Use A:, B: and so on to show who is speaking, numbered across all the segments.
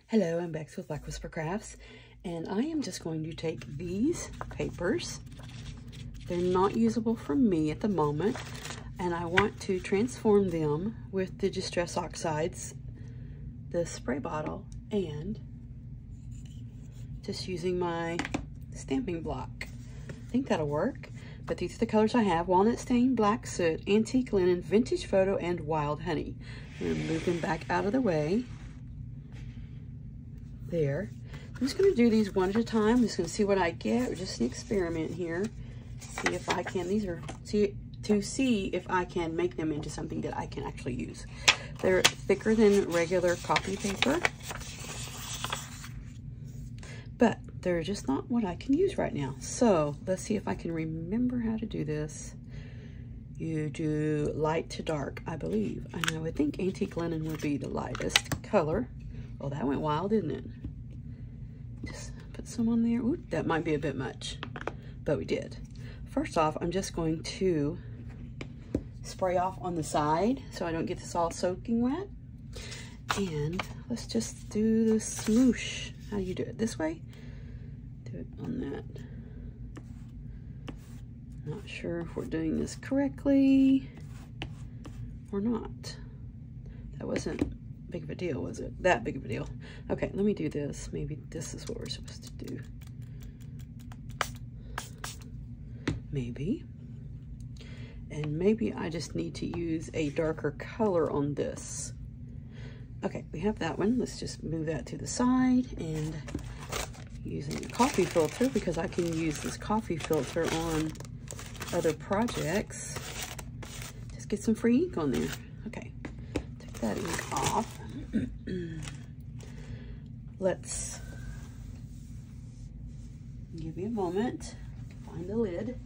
A: Hello, I'm Bex with Black Whisper Crafts, and I am just going to take these papers. They're not usable for me at the moment, and I want to transform them with the Distress Oxides, the spray bottle, and just using my stamping block. I think that'll work, but these are the colors I have: Walnut Stain, Black Soot, Antique Linen, Vintage Photo, and Wild Honey. I'm going to move them back out of the way. There. I'm just going to do these one at a time. I'm just going to see what I get. We're just an experiment here. See if I can, see if I can make them into something that I can actually use. They're thicker than regular copy paper, but they're just not what I can use right now. So let's see if I can remember how to do this. You do light to dark, I believe. And I would think Antique Linen would be the lightest color. Oh, that went wild, didn't it? Just put some on there. Ooh, that might be a bit much, but we did. First off, I'm just going to spray off on the side so I don't get this all soaking wet. And let's just do the smoosh. How do you do it? This way? Do it on that. Not sure if we're doing this correctly or not. That wasn't big of a deal, was it? That big of a deal. Okay, let me do this. Maybe this is what we're supposed to do. Maybe. And maybe I just need to use a darker color on this. Okay, we have that one. Let's just move that to the side, and using a coffee filter, because I can use this coffee filter on other projects. Just get some free ink on there. Okay, take that ink off. Let's give me a moment to find the lid.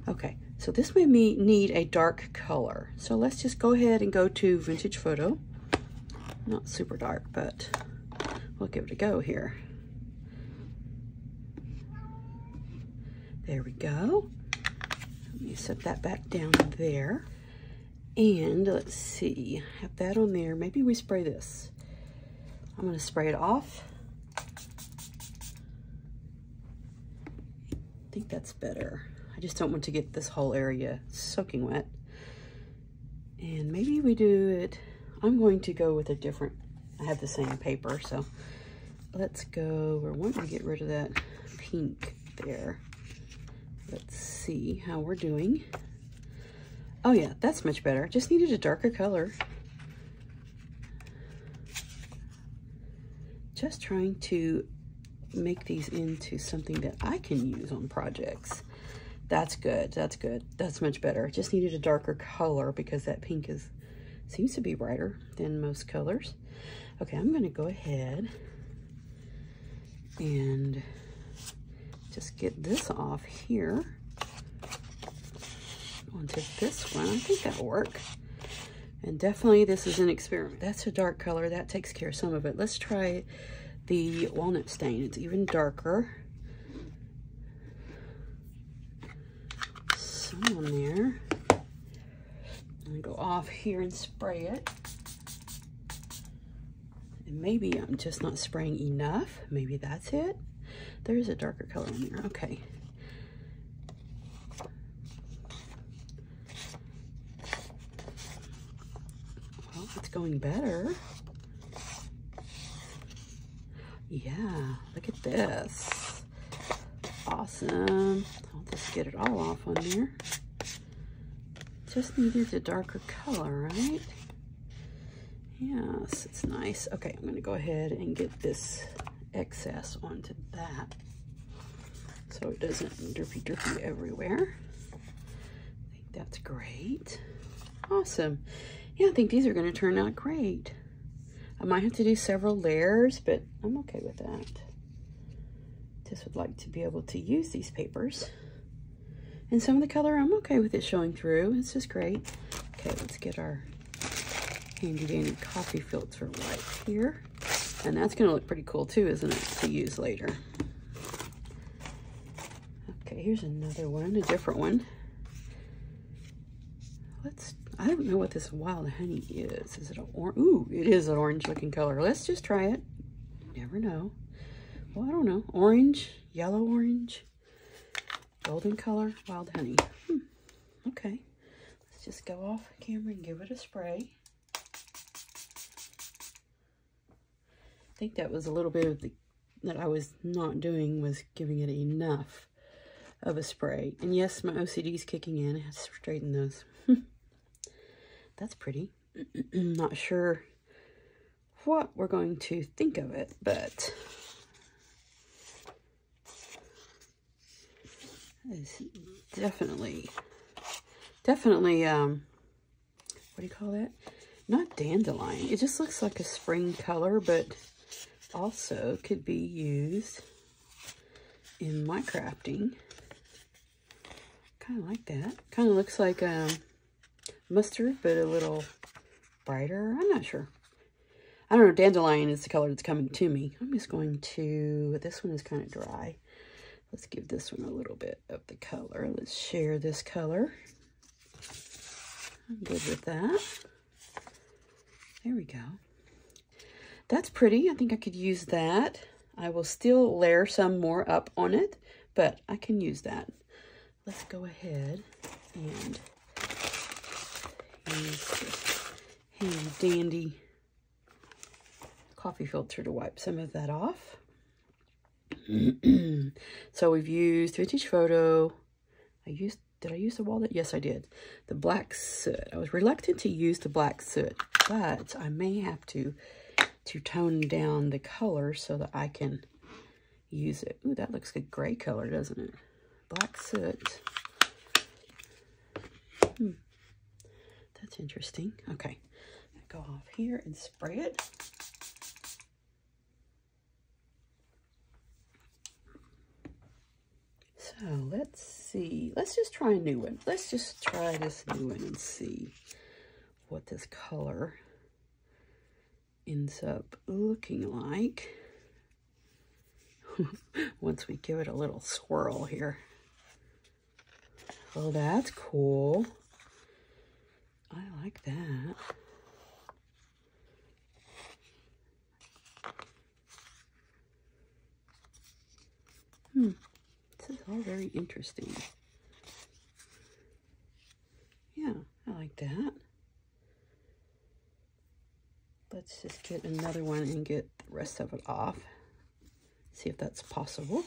A: Okay, so this may need a dark color. So let's just go ahead and go to Vintage Photo. Not super dark, but we'll give it a go here. There we go. Let me set that back down there. And let's see, have that on there. Maybe we spray this. I'm going to spray it off. I think that's better. I just don't want to get this whole area soaking wet. And maybe we do it, I'm going to go with a different, I have the same paper, so let's go, we're wanting to get rid of that pink there. Let's see how we're doing. Oh yeah, that's much better. Just needed a darker color. Just trying to make these into something that I can use on projects. That's good, that's good. That's much better. Just needed a darker color because that pink seems to be brighter than most colors. Okay, I'm gonna go ahead and just get this off here onto this one. I think that'll work. And definitely this is an experiment. That's a dark color. That takes care of some of it. Let's try the Walnut Stain. It's even darker. Some on there. I'm gonna go off here and spray it. And maybe I'm just not spraying enough. Maybe that's it. There is a darker color in there. Okay. Well, it's going better. Yeah, look at this. Awesome. I'll just get it all off on there. Just needed a darker color, right? Yes, it's nice. Okay, I'm gonna go ahead and get this excess onto that so it doesn't derpy everywhere. I think that's great. Awesome. Yeah, I think these are gonna turn out great. I might have to do several layers, but I'm okay with that. Just would like to be able to use these papers. And some of the color, I'm okay with it showing through. It's just great. Okay, let's get our handy dandy coffee filter right here. And that's gonna look pretty cool too, isn't it, to use later. Okay, here's another one, a different one. I don't know what this wild honey is. Is it an orange? Ooh, it is an orange looking color. Let's just try it. Never know. Well, I don't know. Orange, yellow orange, golden color, wild honey. Okay. Let's just go off camera and give it a spray. I think that was a little bit of that I was not doing, was giving it enough of a spray. And yes, my OCD is kicking in. I have to straighten those. That's pretty. Not sure what we're going to think of it, but it's definitely, what do you call that? Not dandelion. It just looks like a spring color, but also could be used in my crafting. Kind of like that. Kind of looks like mustard, but a little brighter. I'm not sure. I don't know. Dandelion is the color that's coming to me. I'm just going to, this one is kind of dry. Let's give this one a little bit of the color. Let's share this color. I'm good with that. There we go. That's pretty. I think I could use that. I will still layer some more up on it, but I can use that. Let's go ahead and use this handy dandy coffee filter to wipe some of that off. So we've used Vintage Photo. Did I use the walnut? Yes, I did. The black soot. I was reluctant to use the black soot, but I may have to tone down the color so that I can use it. Ooh, that looks a gray color, doesn't it? Black soot. That's interesting. Okay, go off here and spray it. So let's see. Let's just try a new one. Let's just try this new one and see what this color ends up looking like once we give it a little swirl here. Oh, that's cool. I like that. This is all very interesting. Yeah, I like that. Let's just get another one and get the rest of it off. See if that's possible.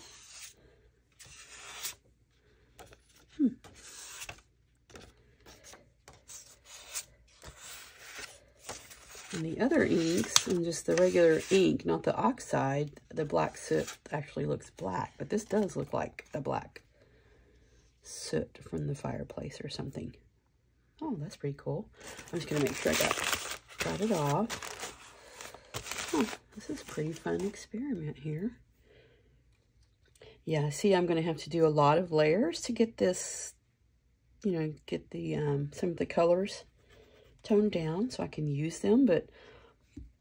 A: And the other inks, and just the regular ink, not the oxide, the black soot actually looks black. But this does look like a black soot from the fireplace or something. Oh, that's pretty cool. I'm just going to make sure I got it off. Oh, this is a pretty fun experiment here. Yeah, see, I'm going to have to do a lot of layers to get this, you know, get the some of the colors toned down so I can use them. But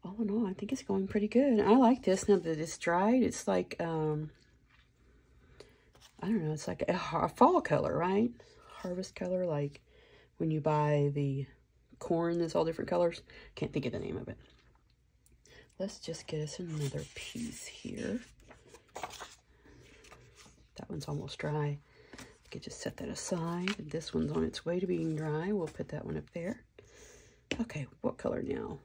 A: all in all, I think it's going pretty good. I like this now that it's dried. It's like, I don't know, it's like a fall color, right? Harvest color, like when you buy the corn that's all different colors. Can't think of the name of it. Let's just get us another piece here. That one's almost dry. I could just set that aside. This one's on its way to being dry. We'll put that one up there. Okay, what color now?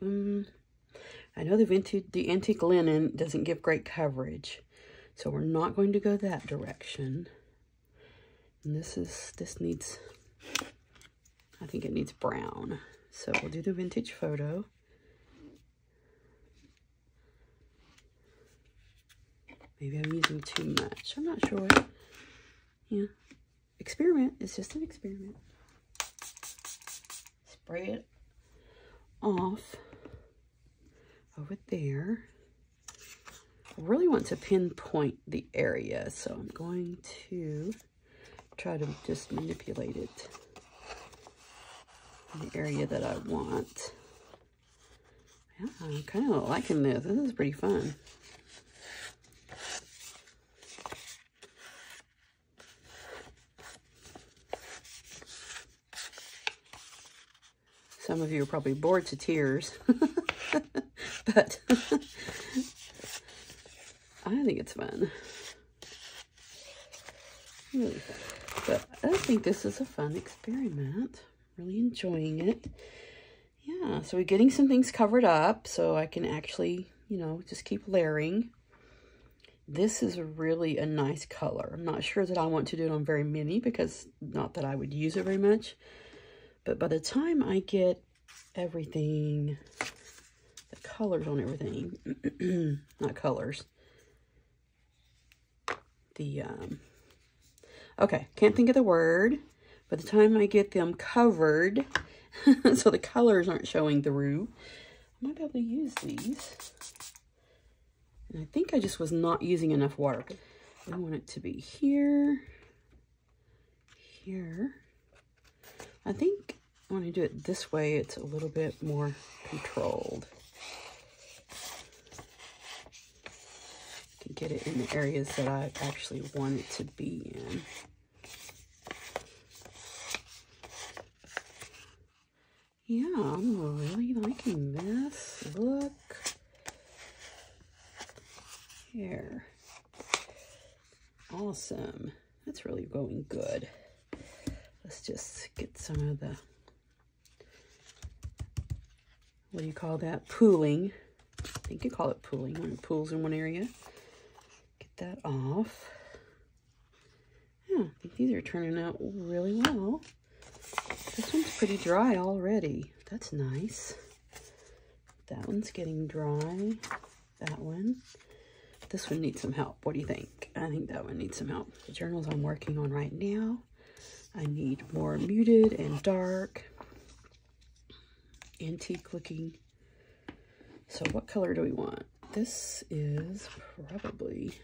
A: I know the antique linen doesn't give great coverage, so we're not going to go that direction. And this needs, I think it needs brown. So we'll do the Vintage Photo. Maybe I'm using too much. I'm not sure. Yeah. Experiment. It's just an experiment. Spray it off over there. I really want to pinpoint the area, so I'm going to try to just manipulate it in the area that I want. Yeah, I'm kind of liking this. This is pretty fun. Some of you are probably bored to tears, but I think it's fun. Really fun. But I think this is a fun experiment. Really enjoying it. Yeah, so we're getting some things covered up so I can actually, you know, just keep layering. This is really a nice color. I'm not sure that I want to do it on very many because not that I would use it very much. But by the time I get everything, the colors on everything, not colors, the, okay, can't think of the word. By the time I get them covered, so the colors aren't showing through, I might be able to use these. And I think I just was not using enough water. I want it to be here, here. I think when I do it this way, it's a little bit more controlled. I can get it in the areas that I actually want it to be in. Yeah, I'm really liking this. Look. Here. Awesome. That's really going good. Let's just get some of the, what do you call that? Pooling. I think you call it pooling when it pools in one area. Get that off. Yeah, I think these are turning out really well. This one's pretty dry already. That's nice. That one's getting dry. That one. This one needs some help. What do you think? I think that one needs some help. The journals I'm working on right now, I need more muted and dark, antique looking. So what color do we want? This is probably,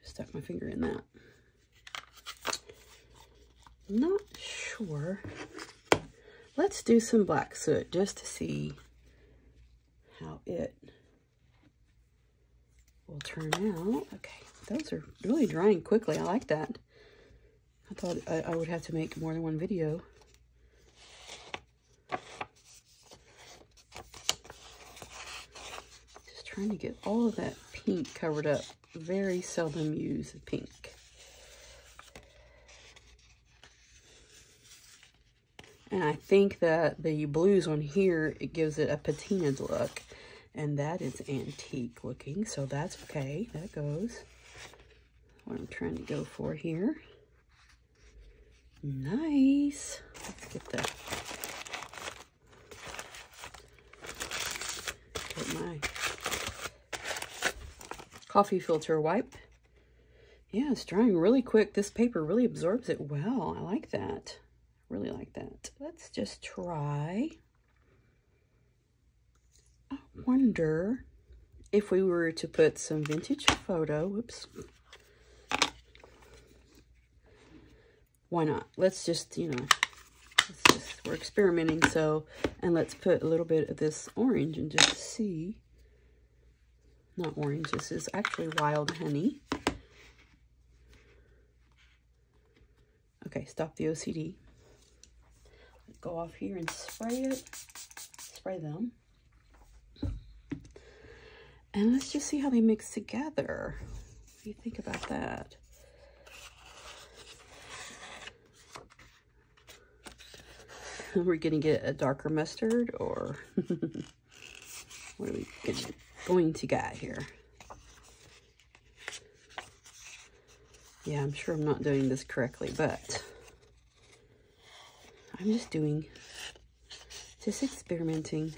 A: just stuck my finger in that. Not sure. Let's do some black soot just to see how it will turn out. Okay, those are really drying quickly. I like that. I thought I would have to make more than one video. Just trying to get all of that pink covered up. Very seldom use pink. And I think that the blues on here, it gives it a patinaed look. And that is antique looking, so that's okay. That goes. What I'm trying to go for here. Nice. Let's get my coffee filter wipe. Yeah, it's drying really quick. This paper really absorbs it well. I like that. Really like that. Let's just try. I wonder if we were to put some vintage photo, whoops. Why not? Let's just, you know, we're experimenting, so, and let's put a little bit of this orange and just see. Not orange, this is actually wild honey. Okay, stop the OCD. Go off here and spray it. Spray them. And let's just see how they mix together. What do you think about that? We're gonna get a darker mustard, or what are we going to get here? Yeah, I'm sure I'm not doing this correctly, but I'm just experimenting.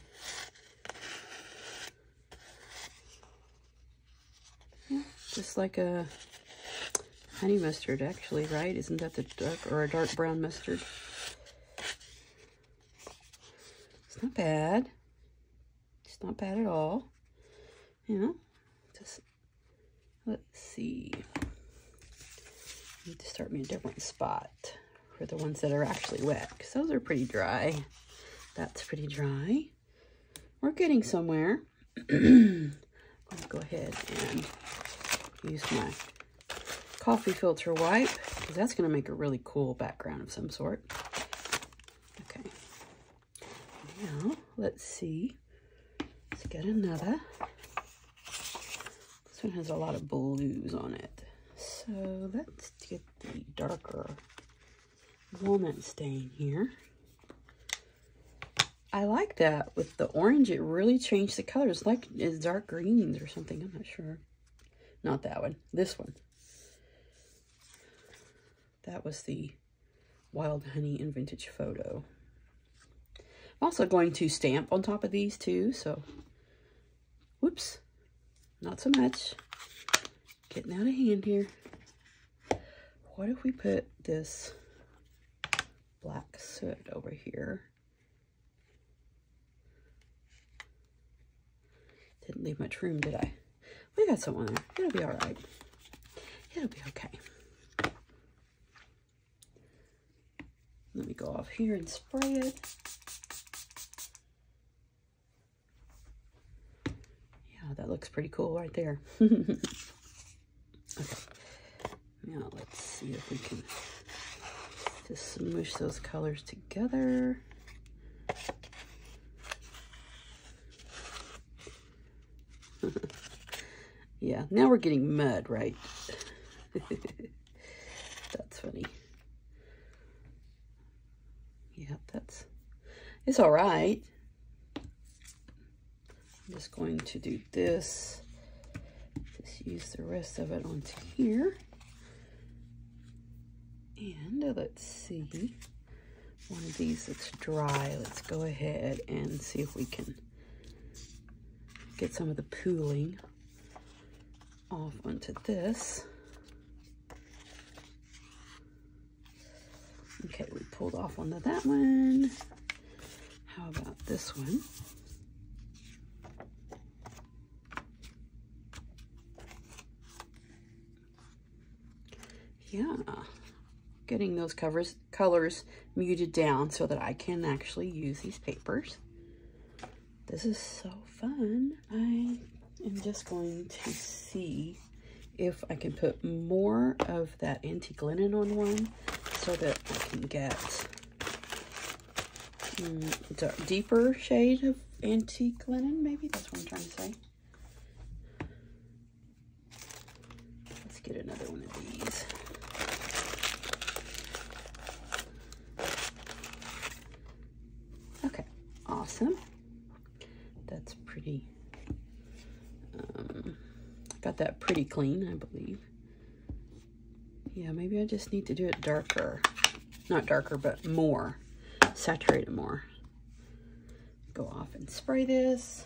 A: Yeah, just like a honey mustard, actually, right? Isn't that the dark, or a dark brown mustard? It's not bad. It's not bad at all. You know, just, let's see. I need to start me a different spot for the ones that are actually wet, because those are pretty dry. That's pretty dry. We're getting somewhere. I'm going to go ahead and use my coffee filter wipe, because that's going to make a really cool background of some sort. Okay. Now, let's see. Let's get another. This one has a lot of blues on it. So let's get the darker walnut stain here. I like that with the orange. It really changed the colors. Like it's dark greens or something. I'm not sure. Not that one. This one. That was the Wild Honey and Vintage Photo. I'm also going to stamp on top of these too. So, whoops. Not so much. Getting out of hand here. What if we put this black soot over here? Didn't leave much room, did I? We got some on there. It'll be all right. It'll be okay. Let me go off here and spray it. Yeah, that looks pretty cool right there. Okay. Now let's see if we can just smoosh those colors together. Yeah, now we're getting mud, right? That's funny. Yeah, it's all right. I'm just going to do this. Just use the rest of it onto here. And let's see. One of these looks dry. Let's go ahead and see if we can get some of the pooling off onto this. Okay, we pulled off onto that one. How about this one? Yeah, getting those colors muted down so that I can actually use these papers. This is so fun. I am just going to see if I can put more of that antique linen on one so that I can get a deeper shade of antique linen, maybe. That's what I'm trying to say. Let's get another one of these. Okay, awesome. That's pretty, got that pretty clean, I believe. Yeah, maybe I just need to do it darker. Not darker, but more. Saturate it more. Go off and spray this.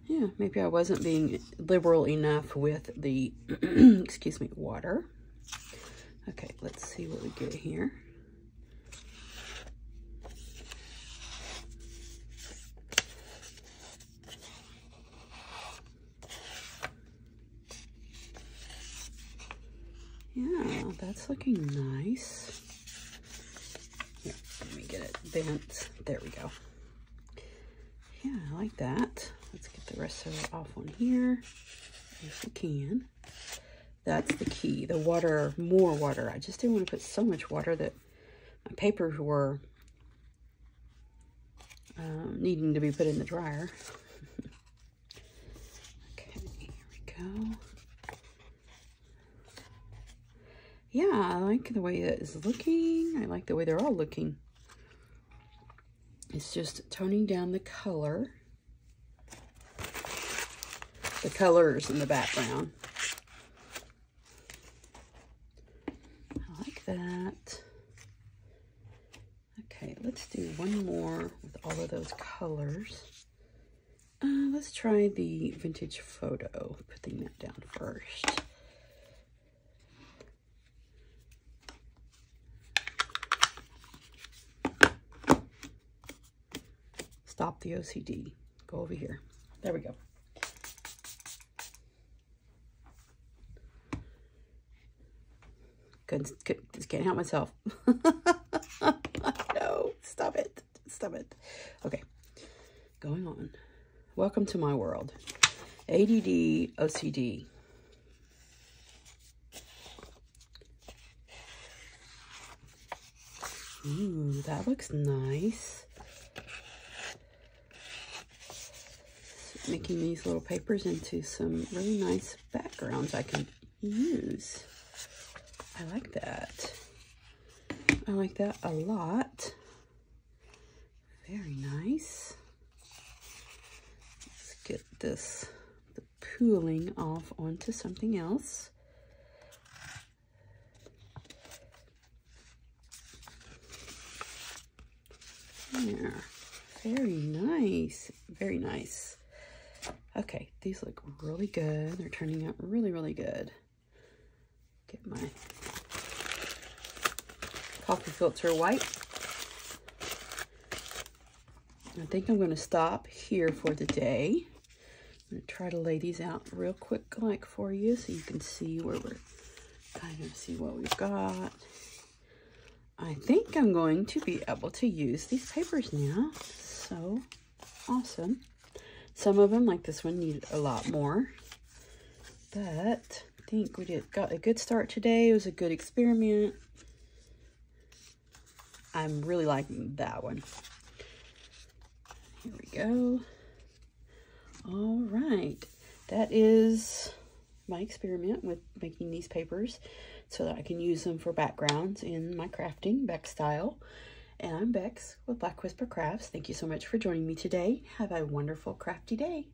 A: Yeah, maybe I wasn't being liberal enough with the, excuse me, water. Okay, let's see what we get here. Yeah, that's looking nice. Here, let me get it bent. There we go. Yeah, I like that. Let's get the rest of it off on here, if we can. That's the key. The water, more water. I just didn't want to put so much water that my papers were needing to be put in the dryer. Okay, here we go. Yeah, I like the way that is looking. I like the way they're all looking. It's just toning down the color. The colors in the background. I like that. Okay, let's do one more with all of those colors. Let's try the Vintage Photo. Putting that down first. Stop the OCD. Go over here. There we go. Just can't help myself. No, stop it. Stop it. Okay, going on. Welcome to my world. ADD, OCD. Ooh. Ooh, that looks nice. Making these little papers into some really nice backgrounds I can use. I like that. I like that a lot. Very nice. Let's get this, the pooling off onto something else. There. Very nice. Very nice. Okay, these look really good. They're turning out really, really good. Get my coffee filter wipe. I think I'm going to stop here for the day. I'm going to try to lay these out real quick like for you so you can see where we're kind of see what we've got. I think I'm going to be able to use these papers now. So awesome. Some of them, like this one, need a lot more. But I think we got a good start today. It was a good experiment. I'm really liking that one. Here we go. All right. That is my experiment with making these papers so that I can use them for backgrounds in my crafting, Beck style. And I'm Bex with Black Whisper Crafts. Thank you so much for joining me today. Have a wonderful crafty day.